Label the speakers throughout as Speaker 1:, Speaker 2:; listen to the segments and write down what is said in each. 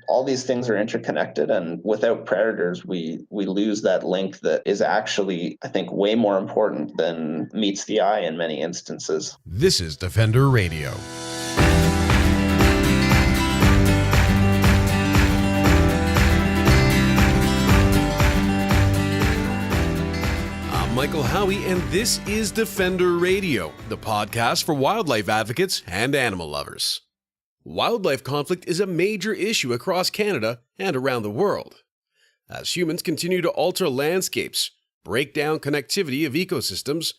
Speaker 1: all these things are interconnected, and without predators, we lose that link that is actually, I think, way more important than meets the eye in many instances.
Speaker 2: This is Defender Radio. I'm Michael Howie, and this is Defender Radio, the podcast for wildlife advocates and animal lovers. Wildlife conflict is a major issue across Canada and around the world. As humans continue to alter landscapes, break down connectivity of ecosystems,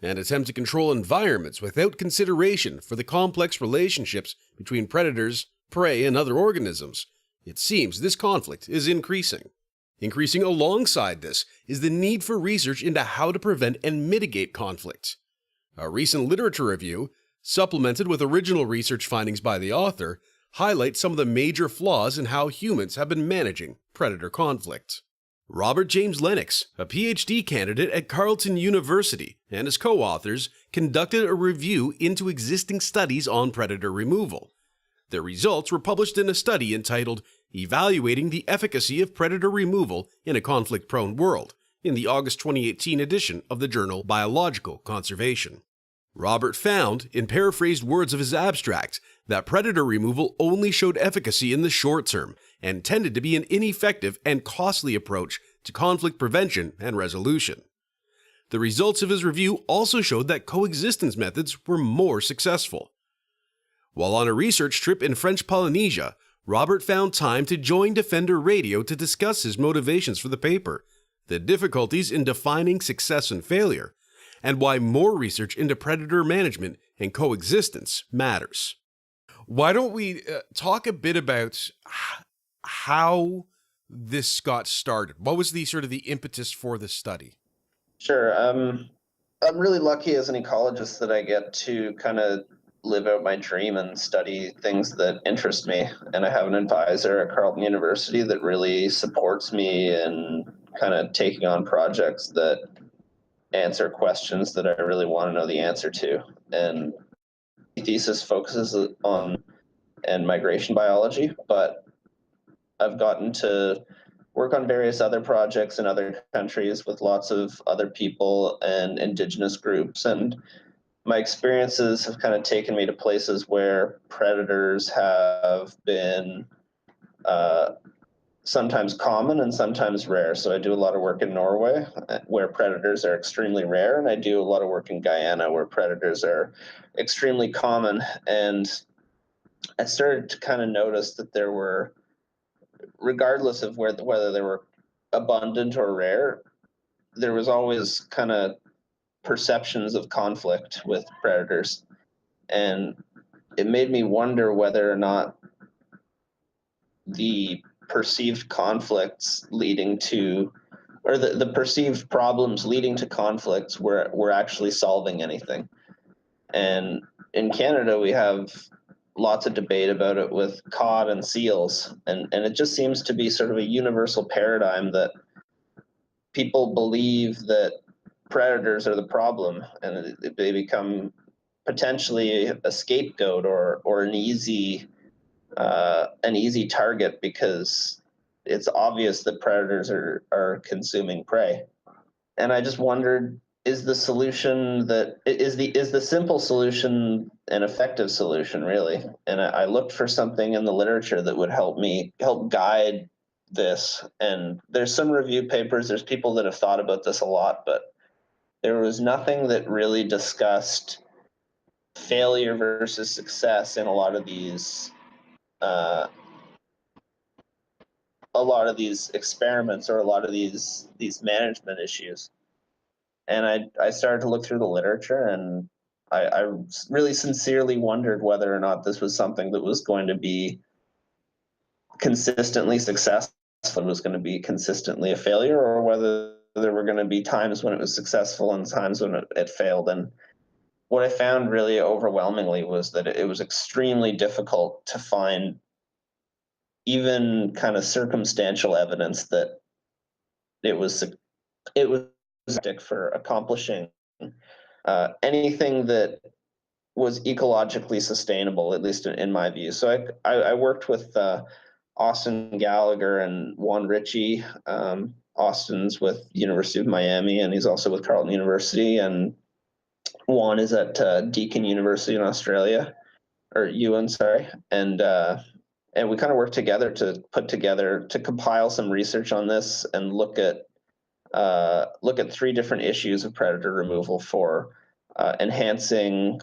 Speaker 2: and attempt to control environments without consideration for the complex relationships between predators, prey, and other organisms, it seems this conflict is increasing. Increasing alongside this is the need for research into how to prevent and mitigate conflict. A recent literature review, supplemented with original research findings by the author, highlights some of the major flaws in how humans have been managing predator conflict. Robert James Lennox, a PhD candidate at Carleton University, and his co-authors conducted a review into existing studies on predator removal. Their results were published in a study entitled Evaluating the Efficacy of Predator Removal in a Conflict-Prone World, in the August 2018 edition of the journal Biological Conservation. Robert found, in paraphrased words of his abstract, that predator removal only showed efficacy in the short term and tended to be an ineffective and costly approach to conflict prevention and resolution. The results of his review also showed that coexistence methods were more successful. While on a research trip in French Polynesia, Robert found time to join Defender Radio to discuss his motivations for the paper, the difficulties in defining success and failure, and why more research into predator management and coexistence matters. Why don't we talk a bit about how this got started? What was the sort of the impetus for this study?
Speaker 1: Sure. I'm really lucky as an ecologist that I get to kind of live out my dream and study things that interest me. And I have an advisor at Carleton University that really supports me in kind of taking on projects that answer questions that I really want to know the answer to. And the thesis focuses on migration biology, but I've gotten to work on various other projects in other countries with lots of other people and indigenous groups. And my experiences have kind of taken me to places where predators have been sometimes common and sometimes rare. So I do a lot of work in Norway where predators are extremely rare, and I do a lot of work in Guyana where predators are extremely common. And I started to kind of notice that there were, regardless of whether they were abundant or rare, there was always kind of perceptions of conflict with predators. And it made me wonder whether or not the perceived conflicts leading to, or the perceived problems leading to conflicts were actually solving anything. And in Canada, we have lots of debate about it with cod and seals. And it just seems to be sort of a universal paradigm that people believe that predators are the problem, and they become potentially a scapegoat or an easy target because it's obvious that predators are consuming prey. And I just wondered, is the simple solution an effective solution, really? And I looked for something in the literature that would help guide this. And there's some review papers, there's people that have thought about this a lot, but there was nothing that really discussed failure versus success in a lot of these experiments or a lot of these management issues. And I started to look through the literature, and I really sincerely wondered whether or not this was something that was going to be consistently successful, was going to be consistently a failure, or whether there were going to be times when it was successful and times when it failed. And what I found really overwhelmingly was that it was extremely difficult to find even kind of circumstantial evidence that it was for accomplishing anything that was ecologically sustainable, at least in my view. So I worked with Austin Gallagher and Juan Ritchie. Austin's with University of Miami, and he's also with Carleton University, and Juan is at Deakin University in Australia, or UN, sorry. And we kind of worked together to compile some research on this and look at 3 different issues of predator removal for enhancing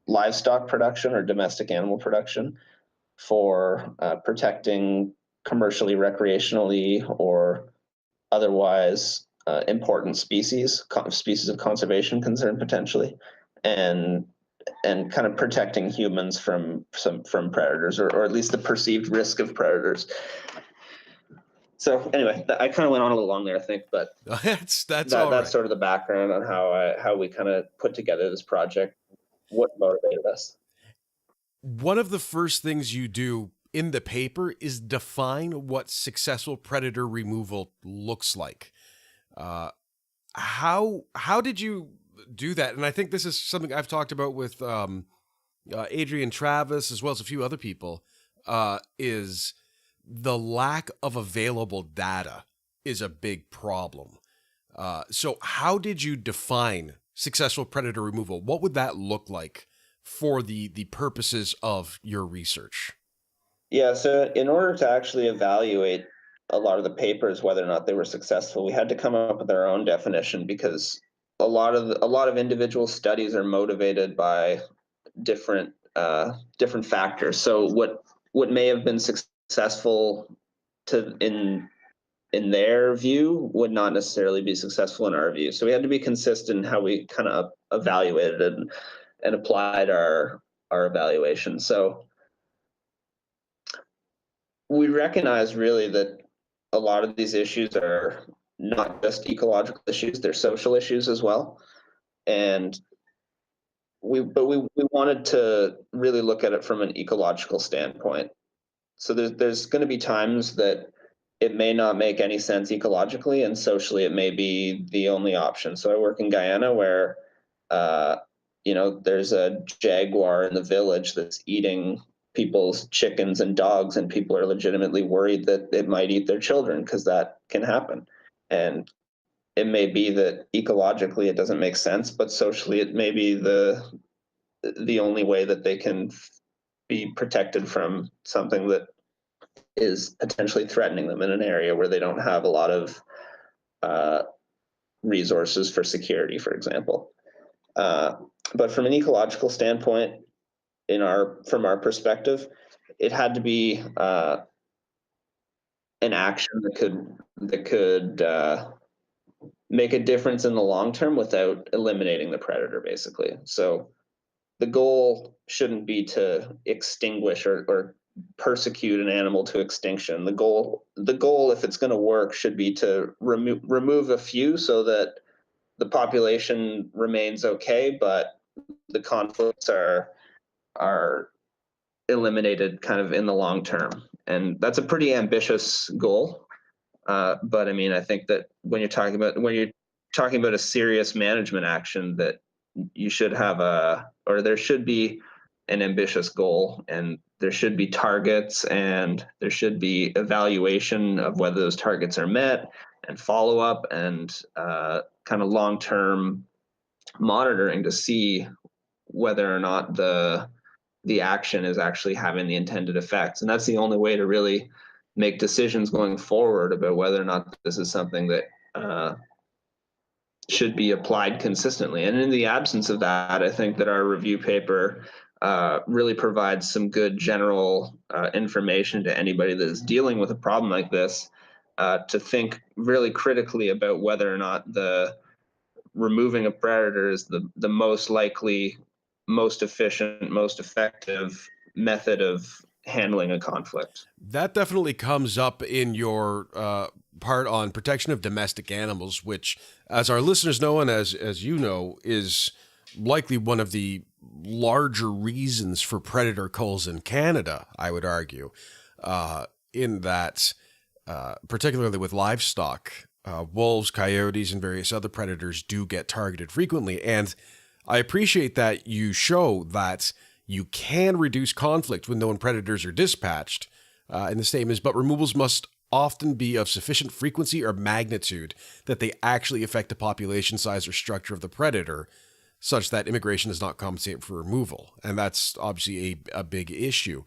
Speaker 1: livestock production or domestic animal production, for protecting commercially, recreationally, or otherwise important species of conservation concern potentially, and kind of protecting humans from predators, or at least the perceived risk of predators. So anyway, I kind of went on a little long there, I think, but
Speaker 2: that's
Speaker 1: that's sort of the background on how we kind of put together this project, what motivated us.
Speaker 2: One of the first things you do in the paper is define what successful predator removal looks like. How did you do that? And I think this is something I've talked about with Adrian Travis, as well as a few other people, is the lack of available data is a big problem. So how did you define successful predator removal? What would that look like for the purposes of your research?
Speaker 1: Yeah, so in order to actually evaluate a lot of the papers, whether or not they were successful, we had to come up with our own definition, because a lot of individual studies are motivated by different factors. So what may have been successful in their view would not necessarily be successful in our view. So we had to be consistent in how we kind of evaluated it and applied our evaluation. So we recognize really that a lot of these issues are not just ecological issues, they're social issues as well. And we wanted to really look at it from an ecological standpoint. So there's going to be times that it may not make any sense ecologically, and socially it may be the only option. So I work in Guyana, where there's a jaguar in the village that's eating people's chickens and dogs, and people are legitimately worried that it might eat their children, because that can happen. And it may be that ecologically it doesn't make sense, but socially it may be the only way that they can be protected from something that is potentially threatening them in an area where they don't have a lot of resources for security, for example. But from an ecological standpoint, from our perspective, it had to be an action that could make a difference in the long term without eliminating the predator, basically. So the goal shouldn't be to extinguish or persecute an animal to extinction. The goal, if it's going to work, should be to remove a few so that the population remains okay, but the conflicts are eliminated kind of in the long term. And that's a pretty ambitious goal. But I mean, I think that when you're talking about a serious management action, that you should have there should be an ambitious goal, and there should be targets, and there should be evaluation of whether those targets are met, and follow up, and kind of long-term monitoring to see whether or not the action is actually having the intended effects. And that's the only way to really make decisions going forward about whether or not this is something that should be applied consistently. And in the absence of that, I think that our review paper really provides some good general information to anybody that is dealing with a problem like this, to think really critically about whether or not the removing a predator is the most likely, most efficient, most effective method of handling a conflict.
Speaker 2: That definitely comes up in your part on protection of domestic animals, which, as our listeners know, and as you know, is likely one of the larger reasons for predator culls in Canada, I would argue, in that, particularly with livestock, wolves, coyotes, and various other predators do get targeted frequently. And I appreciate that you show that you can reduce conflict when known predators are dispatched, And the statement is, but removals must often be of sufficient frequency or magnitude that they actually affect the population size or structure of the predator, such that immigration does not compensate for removal. And that's obviously a big issue.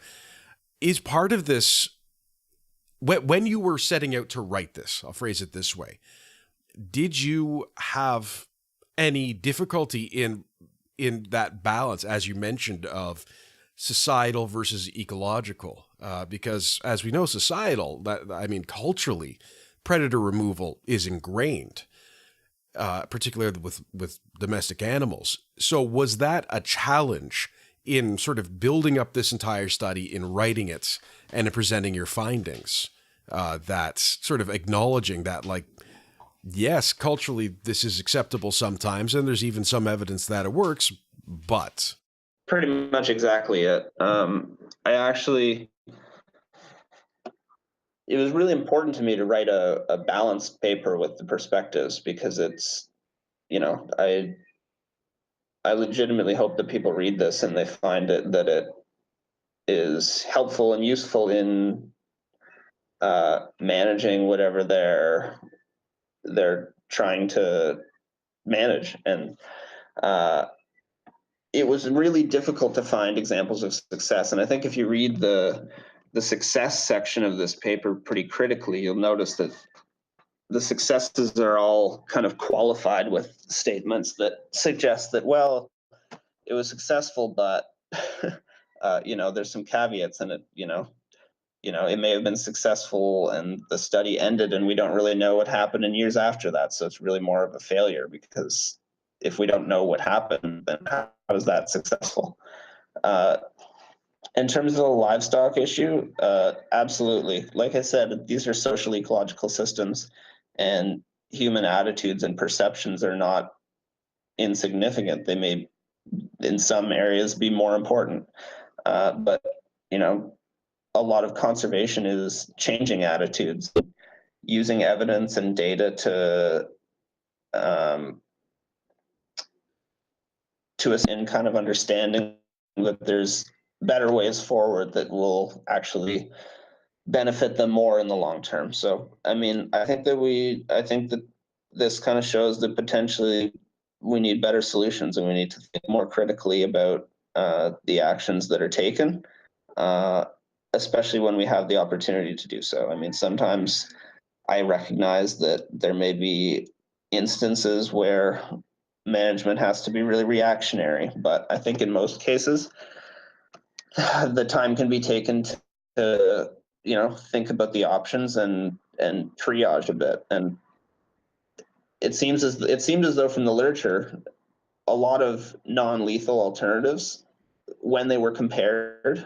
Speaker 2: Is part of this, when you were setting out to write this, I'll phrase it this way, did you have any difficulty in that balance, as you mentioned, of societal versus ecological? Because as we know, societal, culturally, predator removal is ingrained, particularly with domestic animals. So was that a challenge in sort of building up this entire study, in writing it, and in presenting your findings? That's sort of acknowledging that, like, yes, culturally this is acceptable sometimes, and there's even some evidence that it works, but...
Speaker 1: Pretty much exactly it. It was really important to me to write a balanced paper with the perspectives, because it's, I legitimately hope that people read this and they find that it is helpful and useful in managing whatever they're trying to manage. And it was really difficult to find examples of success. And I think if you read the success section of this paper pretty critically, you'll notice that the successes are all kind of qualified with statements that suggest that, well, it was successful, but there's some caveats in it. It may have been successful and the study ended and we don't really know what happened in years after that. So it's really more of a failure, because if we don't know what happened, then how is that successful? In terms of the livestock issue, absolutely. Like I said, these are social ecological systems, and human attitudes and perceptions are not insignificant. They may, in some areas, be more important. But, a lot of conservation is changing attitudes, using evidence and data to us in kind of understanding that there's better ways forward that will actually benefit them more in the long term. So, I think that this kind of shows that potentially we need better solutions, and we need to think more critically about the actions that are taken, especially when we have the opportunity to do so. Sometimes I recognize that there may be instances where management has to be really reactionary, but I think in most cases, the time can be taken to think about the options and triage a bit. And it seemed as though from the literature, a lot of non-lethal alternatives, when they were compared,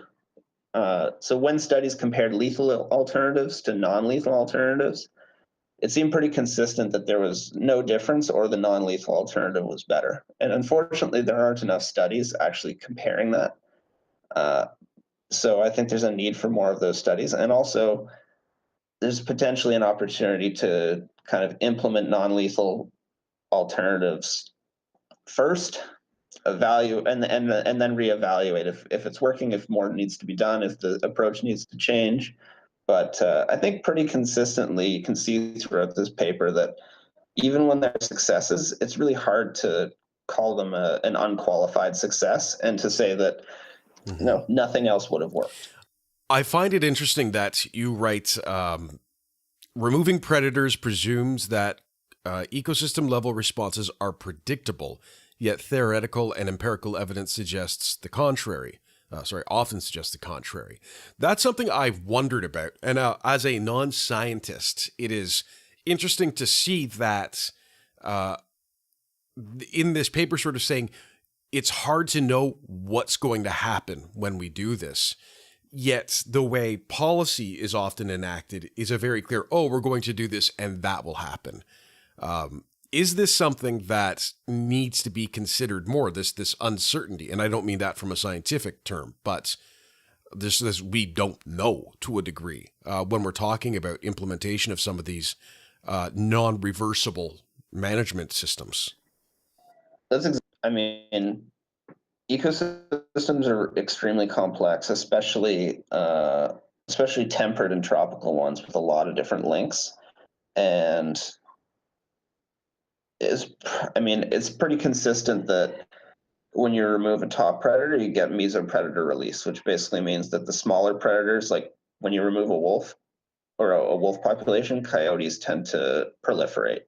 Speaker 1: so when studies compared lethal alternatives to non-lethal alternatives, it seemed pretty consistent that there was no difference, or the non-lethal alternative was better. And unfortunately, there aren't enough studies actually comparing that. So I think there's a need for more of those studies. And also, there's potentially an opportunity to kind of implement non-lethal alternatives first, evaluate, and then reevaluate if it's working, if more needs to be done, if the approach needs to change. But I think pretty consistently you can see throughout this paper that even when there are successes, it's really hard to call them an unqualified success, and to say that nothing else would have worked.
Speaker 2: I find it interesting that you write, removing predators presumes that ecosystem level responses are predictable, yet theoretical and empirical evidence suggests the contrary. Often suggests the contrary. That's something I've wondered about. And as a non-scientist, it is interesting to see that in this paper sort of saying it's hard to know what's going to happen when we do this. Yet the way policy is often enacted is a very clear, we're going to do this and that will happen. Is this something that needs to be considered more, this uncertainty? And I don't mean that from a scientific term, but this we don't know to a degree when we're talking about implementation of some of these non-reversible management systems.
Speaker 1: Ecosystems are extremely complex, especially especially temperate and tropical ones with a lot of different links. And it's pretty consistent that when you remove a top predator, you get mesopredator release, which basically means that the smaller predators, like when you remove a wolf or a wolf population, coyotes tend to proliferate.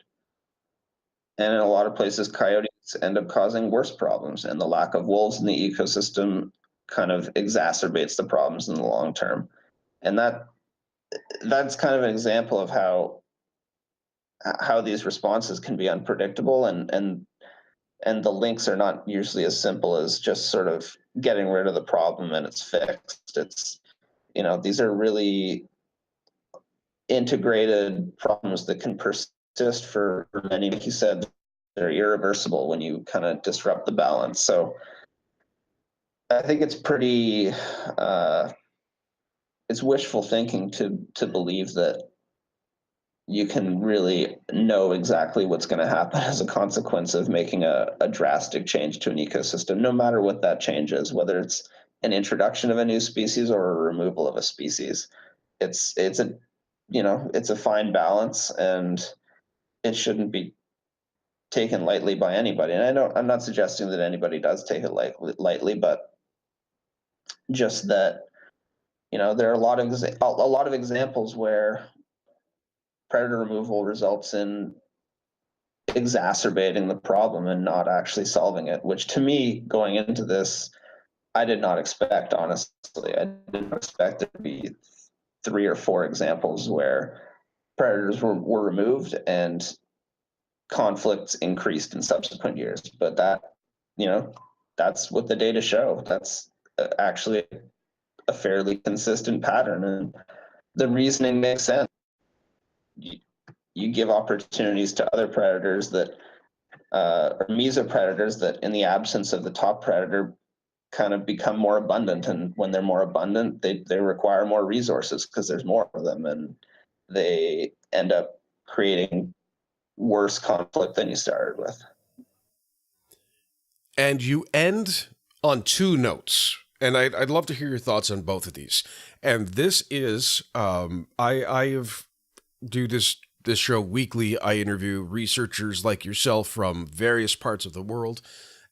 Speaker 1: And in a lot of places, coyotes end up causing worse problems, and the lack of wolves in the ecosystem kind of exacerbates the problems in the long term. And that's kind of an example of how these responses can be unpredictable, and the links are not usually as simple as just sort of getting rid of the problem and it's fixed. It's, these are really integrated problems that can persist for many, like you said, they're irreversible when you kind of disrupt the balance. So I think it's pretty, it's wishful thinking to believe that you can really know exactly what's going to happen as a consequence of making a drastic change to an ecosystem, no matter what that change is, whether it's an introduction of a new species or a removal of a species. It's a fine balance, and it shouldn't be taken lightly by anybody. And I'm not suggesting that anybody does take it lightly, but just that, there are a lot of examples where predator removal results in exacerbating the problem and not actually solving it, which to me, going into this, I did not expect, honestly. I didn't expect there to be 3 or 4 examples where predators were removed and conflicts increased in subsequent years. But that's what the data show. That's actually a fairly consistent pattern, and the reasoning makes sense. You give opportunities to other predators that or mesopredators that, in the absence of the top predator, kind of become more abundant. And when they're more abundant, they require more resources because there's more of them, and they end up creating worse conflict than you started with.
Speaker 2: And you end on 2 notes, and I'd love to hear your thoughts on both of these. And this is, I do this show weekly. I interview researchers like yourself from various parts of the world,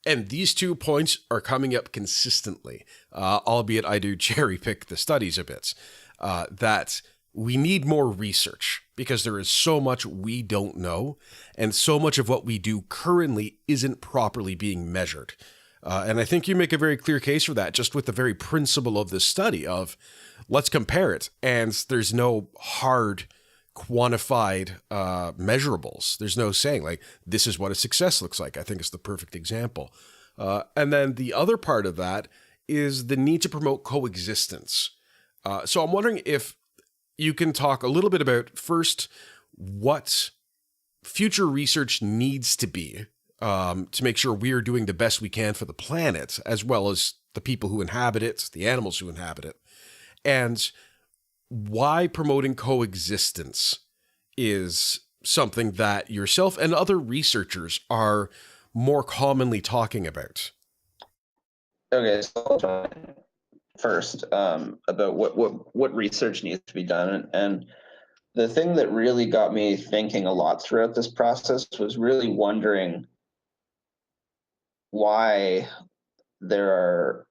Speaker 2: and these 2 points are coming up consistently, albeit I do cherry pick the studies a bit, that we need more research because there is so much we don't know, and so much of what we do currently isn't properly being measured. And I think you make a very clear case for that just with the very principle of this study of let's compare it. And there's no hard quantified measurables. There's no saying like, this is what a success looks like. I think it's the perfect example. And then the other part of that is the need to promote coexistence. So I'm wondering if you can talk a little bit about first what future research needs to be to make sure we are doing the best we can for the planet, as well as the people who inhabit it, the animals who inhabit it, and why promoting coexistence is something that yourself and other researchers are more commonly talking about.
Speaker 1: Okay, so I'll try first about what research needs to be done. And the thing that really got me thinking a lot throughout this process was really wondering why there are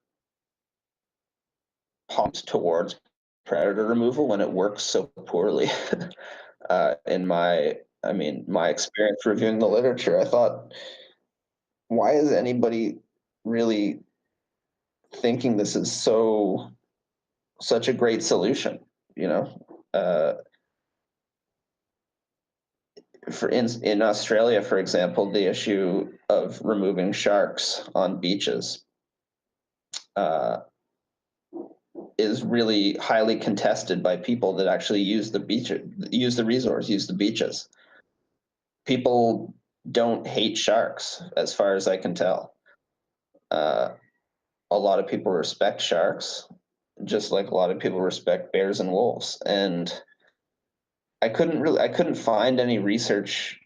Speaker 1: pumps towards predator removal when it works so poorly. In my experience reviewing the literature, I thought, why is anybody really thinking this is such a great solution? In Australia, for example, the issue of removing sharks on beaches is really highly contested by people that actually use the beaches. People don't hate sharks, as far as I can tell. A lot of people respect sharks, just like a lot of people respect bears and wolves. And I couldn't find any research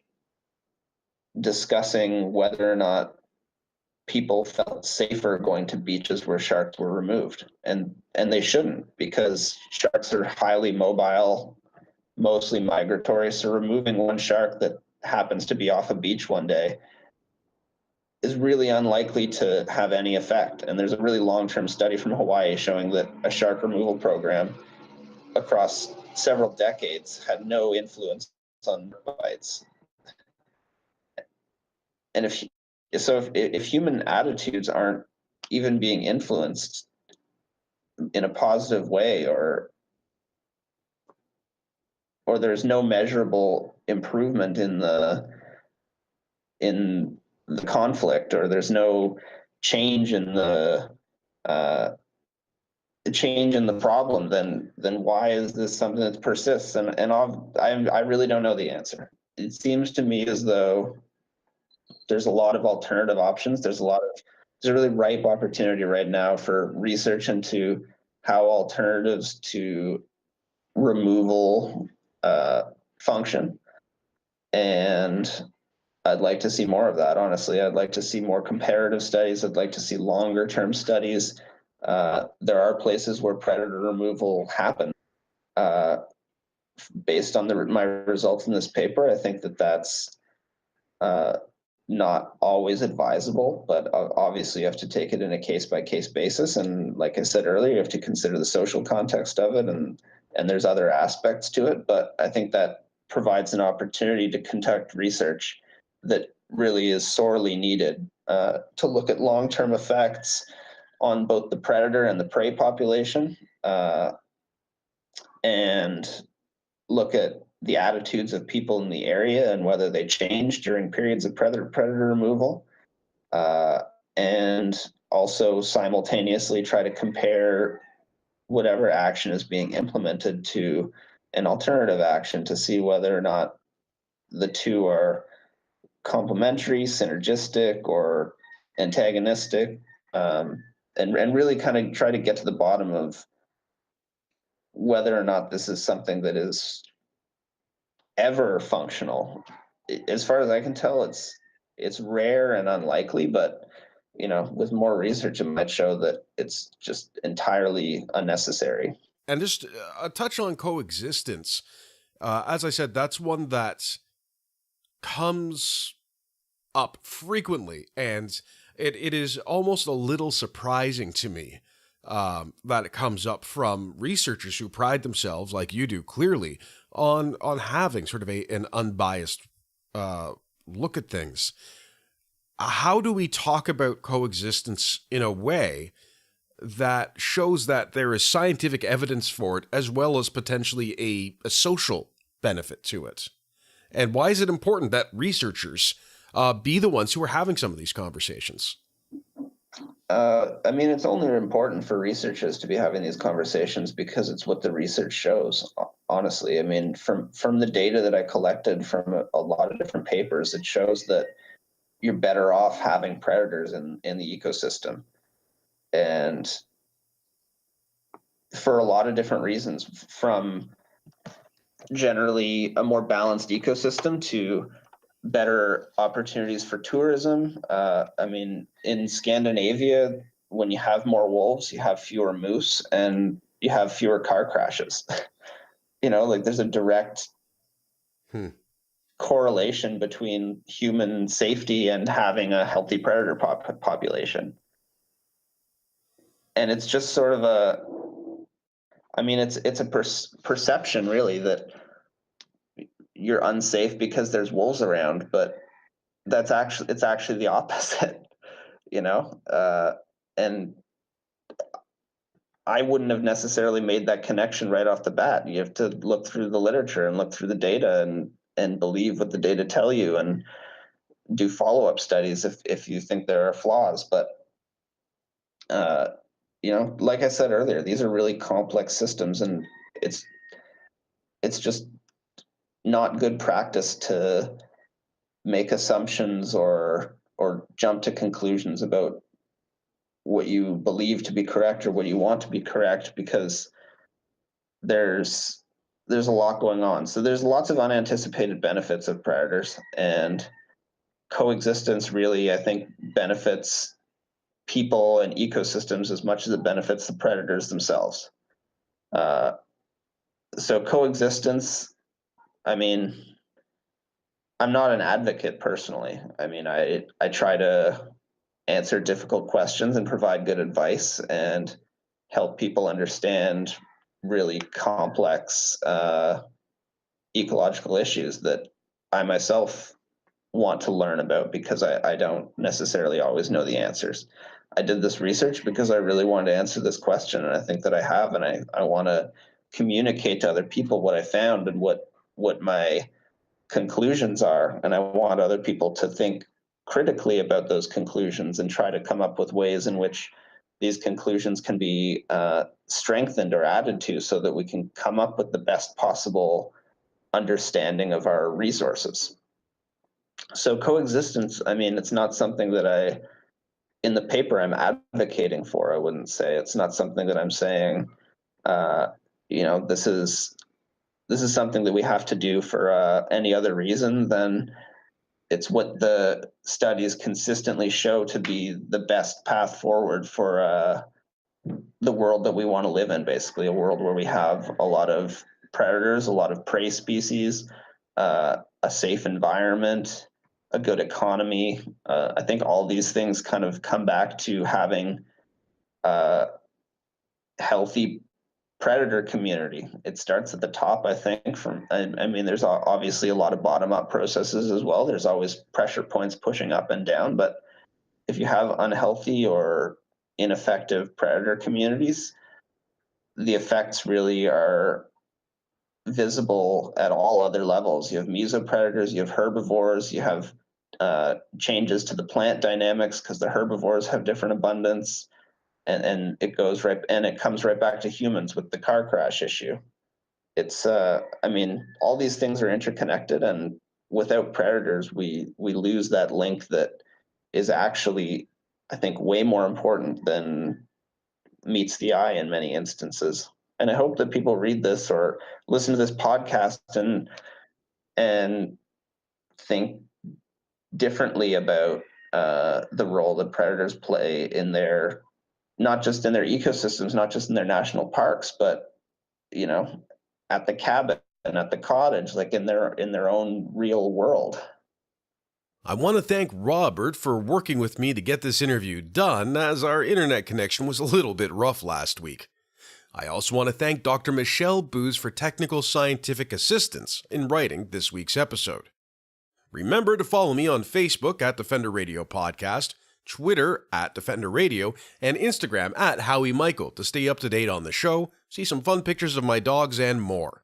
Speaker 1: discussing whether or not people felt safer going to beaches where sharks were removed, and they shouldn't, because sharks are highly mobile, mostly migratory. So removing one shark that happens to be off a beach one day is really unlikely to have any effect. And there's a really long-term study from Hawaii showing that a shark removal program across several decades had no influence on bites. And if human attitudes aren't even being influenced in a positive way, or there's no measurable improvement in the conflict, or there's no change in the problem, then why is this something that persists? And I really don't know the answer. It seems to me as though there's a lot of alternative options. There's a really ripe opportunity right now for research into how alternatives to removal function. And I'd like to see more of that, honestly. I'd like to see more comparative studies. I'd like to see longer term studies. There are places where predator removal happens. Based on my results in this paper, I think that's not always advisable, but obviously you have to take it in a case-by-case basis. And like I said earlier, you have to consider the social context of it, and there's other aspects to it. But I think that provides an opportunity to conduct research that really is sorely needed to look at long-term effects on both the predator and the prey population, and look at the attitudes of people in the area and whether they change during periods of predator removal, and also simultaneously try to compare whatever action is being implemented to an alternative action to see whether or not the two are complementary, synergistic, or antagonistic, and really kind of try to get to the bottom of whether or not this is something that is ever functional. As far as I can tell, it's rare and unlikely, but with more research, it might show that it's just entirely unnecessary.
Speaker 2: And just a touch on coexistence. As I said, that's one that comes up frequently, and it is almost a little surprising to me that it comes up from researchers who pride themselves, like you do, clearly, on having sort of an unbiased look at things. How do we talk about coexistence in a way that shows that there is scientific evidence for it, as well as potentially a social benefit to it? And why is it important that researchers be the ones who are having some of these conversations?
Speaker 1: I mean, it's only important for researchers to be having these conversations because it's what the research shows, honestly. I mean, from the data that I collected from a lot of different papers, it shows that you're better off having predators in the ecosystem. And for a lot of different reasons, from generally a more balanced ecosystem to better opportunities for tourism. I mean, in Scandinavia, when you have more wolves, you have fewer moose and you have fewer car crashes. Like there's a direct correlation between human safety and having a healthy predator population. And it's just sort of it's a perception really that you're unsafe because there's wolves around, but it's actually the opposite, and I wouldn't have necessarily made that connection right off the bat. You have to look through the literature and look through the data and believe what the data tell you, and do follow-up studies if you think there are flaws. But like I said earlier, these are really complex systems, and it's just not good practice to make assumptions or jump to conclusions about what you believe to be correct or what you want to be correct, because there's a lot going on. So there's lots of unanticipated benefits of predators, and coexistence really, I think, benefits people and ecosystems as much as it benefits the predators themselves. So coexistence, I mean, I'm not an advocate personally. I mean, I try to answer difficult questions and provide good advice and help people understand really complex ecological issues that I myself want to learn about because I don't necessarily always know the answers. I did this research because I really wanted to answer this question, and I think that I have, and I want to communicate to other people what I found and what my conclusions are, and I want other people to think critically about those conclusions and try to come up with ways in which these conclusions can be strengthened or added to so that we can come up with the best possible understanding of our resources. So coexistence, I mean, it's not something that in the paper I'm advocating for. I wouldn't say it's not something that I'm saying, this is something that we have to do for any other reason than it's what the studies consistently show to be the best path forward for the world that we want to live in, basically a world where we have a lot of predators, a lot of prey species, a safe environment, a good economy. I think all these things kind of come back to having a healthy predator community. It starts at the top, I think. I mean, there's obviously a lot of bottom-up processes as well. There's always pressure points pushing up and down, but if you have unhealthy or ineffective predator communities, the effects really are visible at all other levels. You have mesopredators, you have herbivores, you have changes to the plant dynamics because the herbivores have different abundance, and it comes right back to humans with the car crash issue. It's I mean, all these things are interconnected, and without predators, we lose that link that is actually, I think, way more important than meets the eye in many instances. And I hope that people read this or listen to this podcast and think differently about the role that predators play in not just in their ecosystems, not just in their national parks, but at the cabin and at the cottage, like in their own real world.
Speaker 2: I want to thank Robert for working with me to get this interview done, as our internet connection was a little bit rough last week. I also want to thank Dr. Michelle Booz for technical scientific assistance in writing this week's episode. Remember to follow me on Facebook at Defender Radio Podcast, Twitter at Defender Radio, and Instagram at Howie Michael to stay up to date on the show, see some fun pictures of my dogs, and more.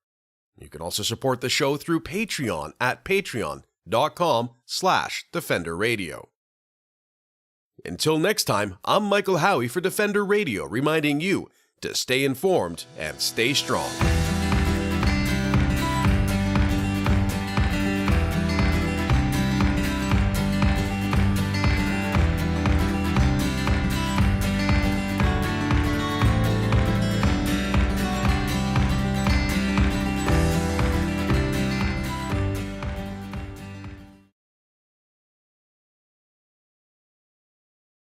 Speaker 2: You can also support the show through Patreon at patreon.com/Defender Radio. Until next time, I'm Michael Howie for Defender Radio, reminding you to stay informed and stay strong.